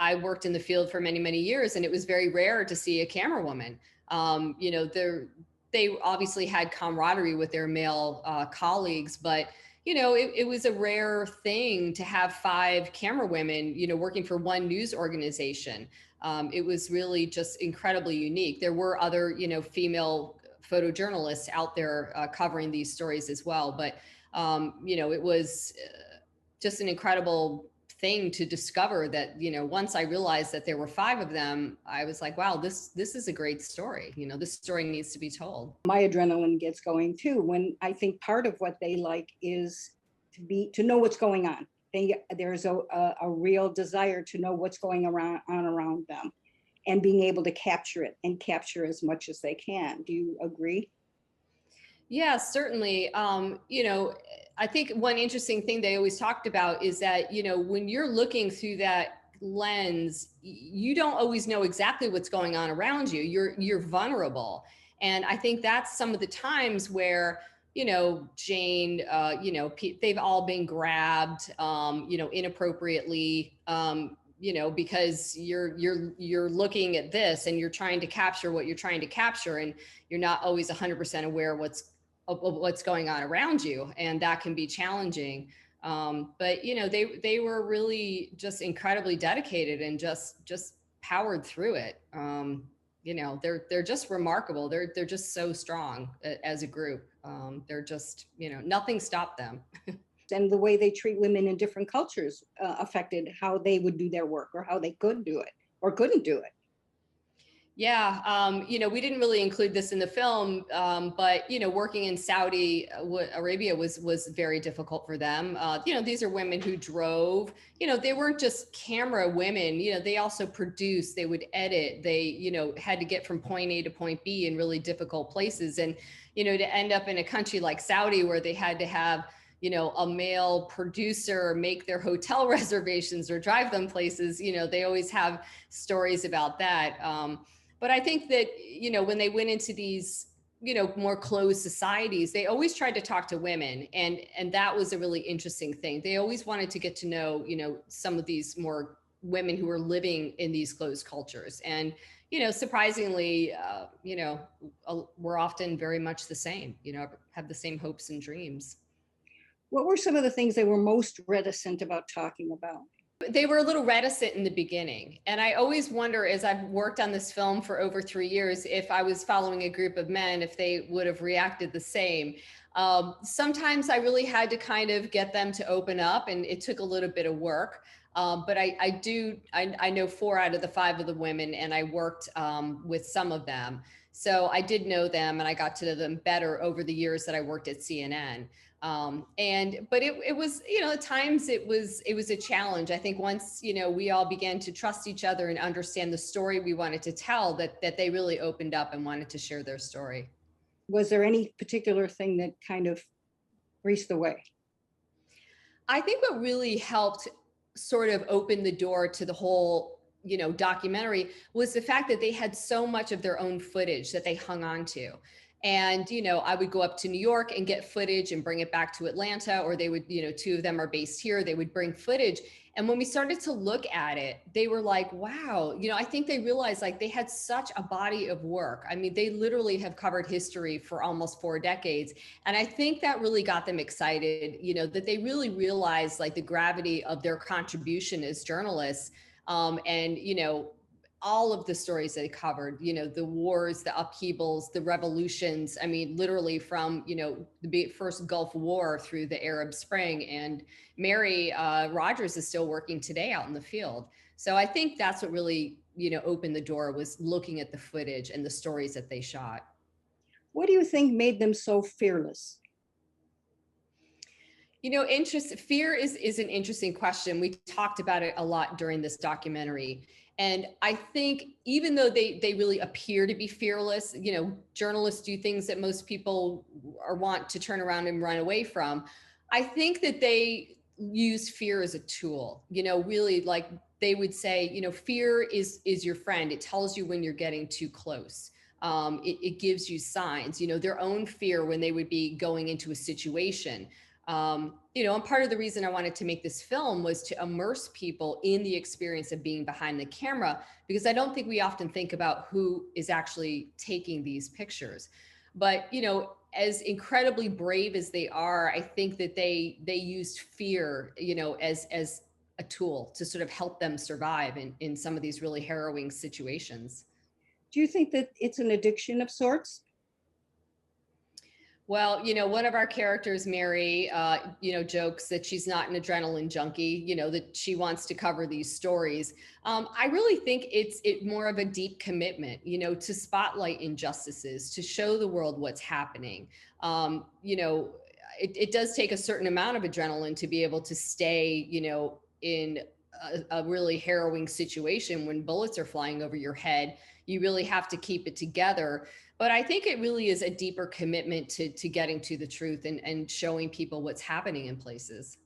I worked in the field for many, many years, and it was very rare to see a camera woman. You know, they obviously had camaraderie with their male colleagues, but you know, it was a rare thing to have 5 camera women, you know, working for one news organization. It was really just incredibly unique. There were other, you know, female photojournalists out there covering these stories as well, but you know, it was just an incredible thing to discover that, you know, once I realized that there were 5 of them, I was like, wow, this is a great story. You know, this story needs to be told. My adrenaline gets going too when I think part of what they like is to know what's going on. There's a real desire to know what's going on around them and being able to capture it and capture as much as they can. Do you agree? Yeah, certainly. You know, I think one interesting thing they always talked about is that, you know, when you're looking through that lens, you don't always know exactly what's going on around you. You're vulnerable. And I think that's some of the times where, you know, Jane, you know, they've all been grabbed, you know, inappropriately, you know, because you're looking at this and you're trying to capture what you're trying to capture, and you're not always 100% aware of what's going on around you, and that can be challenging. But you know, they were really just incredibly dedicated and just powered through it. You know, they're just remarkable. They're just so strong as a group. They're just, you know, nothing stopped them. And the way they treat women in different cultures affected how they would do their work or how they could do it or couldn't do it. Yeah, you know, we didn't really include this in the film, but you know, working in Saudi Arabia was very difficult for them. You know, these are women who drove. You know, they weren't just camera women. You know, they also produced. They would edit. They, you know, had to get from point A to point B in really difficult places. And you know, to end up in a country like Saudi where they had to have, you know, a male producer make their hotel reservations or drive them places. You know, they always have stories about that. But I think that, you know, when they went into these, you know, more closed societies, they always tried to talk to women. And that was a really interesting thing. They always wanted to get to know, you know, some of these more women who were living in these closed cultures. And, you know, surprisingly, you know, we're often very much the same, you know, have the same hopes and dreams. What were some of the things they were most reticent about talking about? They were a little reticent in the beginning. And I always wonder, as I've worked on this film for over 3 years, if I was following a group of men, if they would have reacted the same. Sometimes I really had to kind of get them to open up, and it took a little bit of work. But I know 4 out of the 5 of the women, and I worked with some of them. So I did know them, and I got to know them better over the years that I worked at CNN. But it was, you know, at times it was a challenge. I think once, you know, we all began to trust each other and understand the story we wanted to tell, that they really opened up and wanted to share their story. Was there any particular thing that kind of greased the way? I think what really helped sort of open the door to the whole, you know, documentary was the fact that they had so much of their own footage that they hung on to. And, you know, I would go up to New York and get footage and bring it back to Atlanta, or they would, you know, 2 of them are based here. They would bring footage. And when we started to look at it, they were like, wow, you know, I think they realized like they had such a body of work. I mean, they literally have covered history for almost 4 decades. And I think that really got them excited, you know, that they really realized like the gravity of their contribution as journalists. And, you know, all of the stories they covered, you know, the wars, the upheavals, the revolutions. I mean, literally from, you know, the first Gulf War through the Arab Spring. And Mary Rogers is still working today out in the field. So I think that's what really, you know, opened the door, was looking at the footage and the stories that they shot. What do you think made them so fearless? You know, fear is an interesting question. We talked about it a lot during this documentary. And I think even though they really appear to be fearless, you know, journalists do things that most people want to turn around and run away from. I think that they use fear as a tool, you know, really, like they would say, you know, fear is your friend. It tells you when you're getting too close. It gives you signs, you know, their own fear when they would be going into a situation. And part of the reason I wanted to make this film was to immerse people in the experience of being behind the camera, because I don't think we often think about who is actually taking these pictures. But, as incredibly brave as they are, I think that they used fear, as a tool to sort of help them survive in some of these really harrowing situations. Do you think that it's an addiction of sorts? Well, one of our characters, Mary, jokes that she's not an adrenaline junkie, that she wants to cover these stories. I really think it's more of a deep commitment, to spotlight injustices, to show the world what's happening. It does take a certain amount of adrenaline to be able to stay, in a really harrowing situation when bullets are flying over your head. You really have to keep it together, but I think it really is a deeper commitment to getting to the truth and showing people what's happening in places.